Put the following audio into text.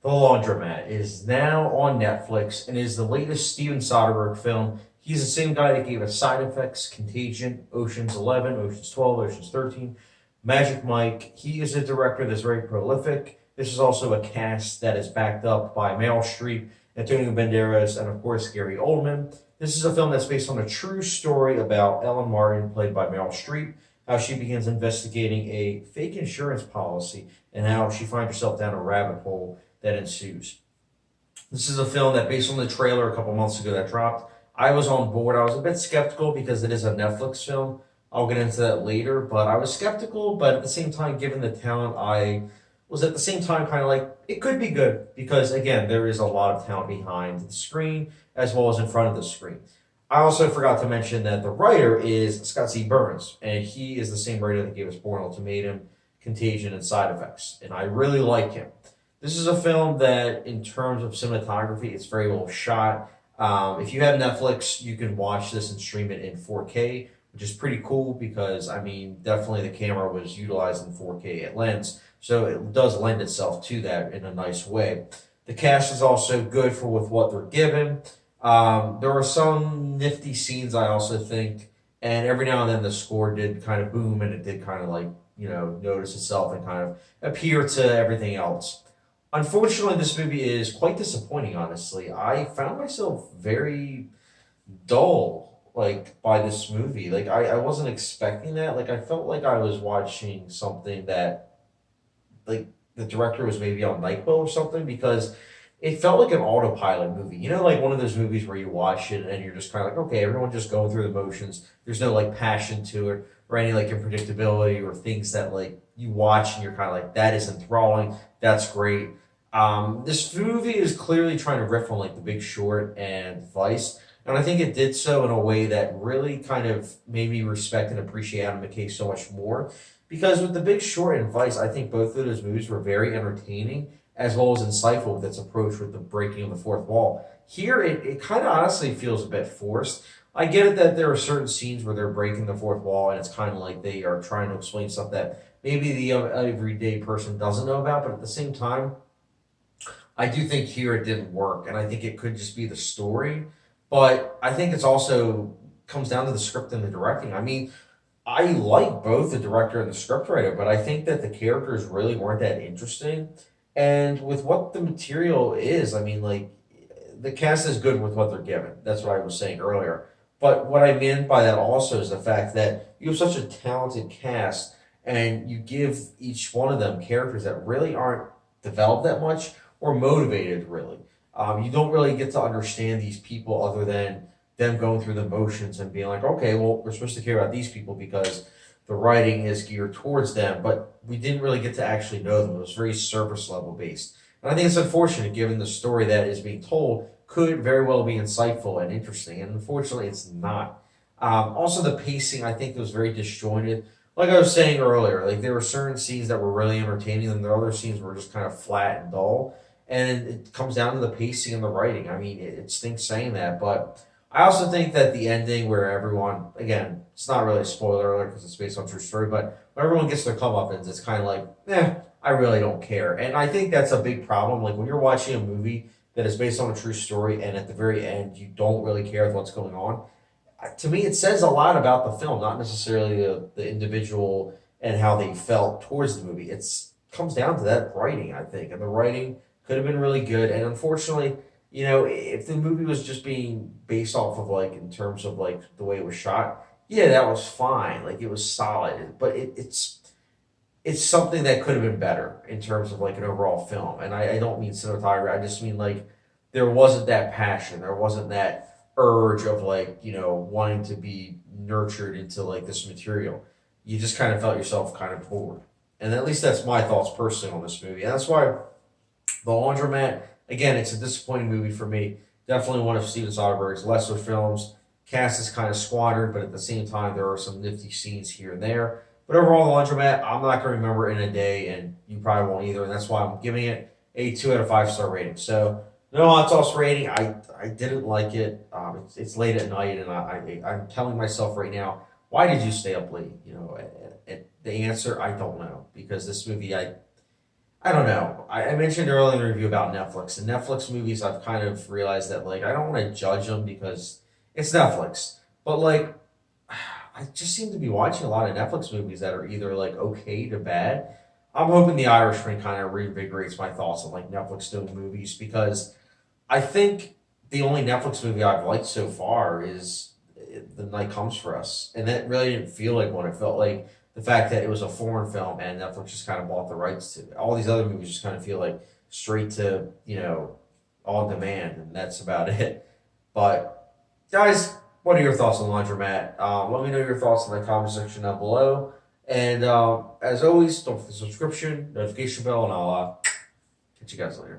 The Laundromat is now on Netflix and is the latest Steven Soderbergh film. He's the same guy that gave us Side Effects, Contagion, Ocean's 11, Ocean's 12, Ocean's 13, Magic Mike. He is a director that's very prolific. This is also a cast that is backed up by Meryl Streep, Antonio Banderas, and of course Gary Oldman. This is a film that's based on a true story about Ellen Martin, played by Meryl Streep, how she begins investigating a fake insurance policy and how she finds herself down a rabbit hole that ensues. This is a film that, based on the trailer a couple months ago that dropped, I was on board. I was a bit skeptical because it is a Netflix film. I'll get into that later, but I was skeptical, but at the same time, given the talent, I was at the same time kind of like, it could be good because, again, there is a lot of talent behind the screen as well as in front of the screen. I also forgot to mention that the writer is Scott Z. Burns, and he is the same writer that gave us Born Ultimatum, Contagion, and Side Effects, and I really like him. This is a film that, in terms of cinematography, it's very well shot. If you have Netflix, you can watch this and stream it in 4K, which is pretty cool because, I mean, definitely the camera was utilized in 4K at lens, so it does lend itself to that in a nice way. The cast is also good for with what they're given. There were some nifty scenes, I also think, and every now and then the score did kind of boom and it did kind of like, notice itself and kind of appear to everything else. Unfortunately, this movie is quite disappointing, honestly. I found myself very dull, like, by this movie. Like, I wasn't expecting that. Like, I felt like I was watching something that, like, the director was maybe on Nyquil or something because it felt like an autopilot movie. You know, like one of those movies where you watch it and you're just kind of like, okay, everyone just going through the motions. There's no like passion to it or any like unpredictability or things that like you watch and you're kind of like, that is enthralling. That's great. This movie is clearly trying to riff on like The Big Short and Vice. And I think it did so in a way that really kind of made me respect and appreciate Adam McKay so much more. Because with The Big Short and Vice, I think both of those movies were very entertaining as well as insightful with its approach with the breaking of the fourth wall. Here, it kind of honestly feels a bit forced. I get it that there are certain scenes where they're breaking the fourth wall and it's kind of like they are trying to explain stuff that maybe the everyday person doesn't know about, but at the same time, I do think here it didn't work, and I think it could just be the story. But I think it's also comes down to the script and the directing. I mean, I like both the director and the scriptwriter, but I think that the characters really weren't that interesting. And with what the material is, I mean, like the cast is good with what they're given. That's what I was saying earlier. But what I meant by that also is the fact that you have such a talented cast, and you give each one of them characters that really aren't developed that much or motivated really. You don't really get to understand these people other than them going through the motions and being like, okay, well, we're supposed to care about these people because the writing is geared towards them, but we didn't really get to actually know them. It was very surface level based. And I think it's unfortunate given the story that is being told could very well be insightful and interesting. And unfortunately, it's not. Also, the pacing, I think, was very disjointed. Like I was saying earlier, like there were certain scenes that were really entertaining, and there were other scenes were just kind of flat and dull. And it comes down to the pacing and the writing. I mean, it stinks saying that, but I also think that the ending where everyone, again, it's not really a spoiler alert because it's based on true story, but when everyone gets their comeuppance, it's kind of like, I really don't care. And I think that's a big problem. Like when you're watching a movie that is based on a true story and at the very end you don't really care with what's going on, to me it says a lot about the film, not necessarily the individual and how they felt towards the movie. It's comes down to that writing, I think. And the writing could have been really good. And unfortunately, if the movie was just being based off of like in terms of like the way it was shot, yeah, that was fine. Like it was solid, but it's something that could have been better in terms of like an overall film. And I don't mean cinematography. I just mean like there wasn't that passion. There wasn't that urge of like wanting to be nurtured into like this material. You just kind of felt yourself kind of bored. And at least that's my thoughts personally on this movie. And that's why the Laundromat, again, it's a disappointing movie for me. Definitely one of Steven Soderbergh's lesser films. Cast is kind of squandered, but at the same time, there are some nifty scenes here and there. But overall, The Laundromat, I'm not going to remember in a day, and you probably won't either. And that's why I'm giving it a 2 out of 5 star rating. So, no hot sauce rating. I didn't like it. It's late at night, and I'm telling myself right now, why did you stay up late? The answer, I don't know. Because this movie, I don't know. I mentioned earlier in the review about Netflix. And Netflix movies, I've kind of realized that, like, I don't want to judge them because it's Netflix. But, like, I just seem to be watching a lot of Netflix movies that are either, like, okay to bad. I'm hoping The Irishman kind of reinvigorates my thoughts on, like, Netflix doing movies because I think the only Netflix movie I've liked so far is The Night Comes for Us, and that really didn't feel like one. It felt like the fact that it was a foreign film and Netflix just kind of bought the rights to it. All these other movies just kind of feel like straight to on demand, and that's about it. But guys, what are your thoughts on Laundromat? Let me know your thoughts in the comment section down below. And as always, don't forget the subscription, notification bell, and I'll catch you guys later.